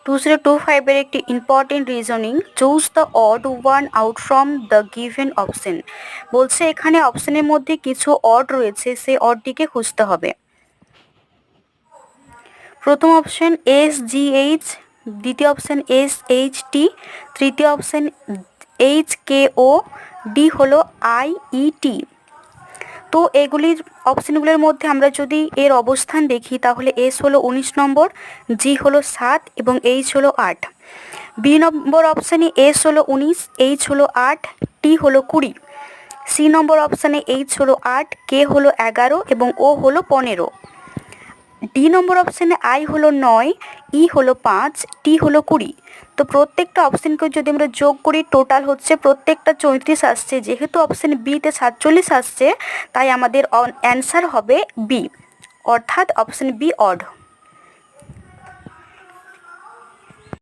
2025 এর একটি important reasoning, choose the odd one out from the given option. বলছে এখানে অপশনের মধ্যে কিছু অড রয়েছে, সেই অডটিকে খুঁজতে হবে। প্রথম অপশন SGH, দ্বিতীয় অপশন SHT, তৃতীয় অপশন HKO, ডি হলো IET। তো এগুলির অপশনগুলোর মধ্যে আমরা যদি এর অবস্থান দেখি তাহলে S হলো 19 নম্বর, G হলো 7 এবং H হলো 8। বি নম্বর অপশানে S হলো 19, H হলো 8, T হলো 20। সি নম্বর অপশানে H হলো 8, K হলো 11 এবং O হলো 15। ডি নম্বর অপশানে I হলো 9, E হলো 5, T হলো 20। তো প্রত্যেকটা অপশানকে যদি আমরা যোগ করি টোটাল হচ্ছে প্রত্যেকটা 34 আসছে। যেহেতু অপশান বিতে 47 আসছে, তাই আমাদের অ্যান্সার হবে বি, অর্থাৎ অপশান বি অড।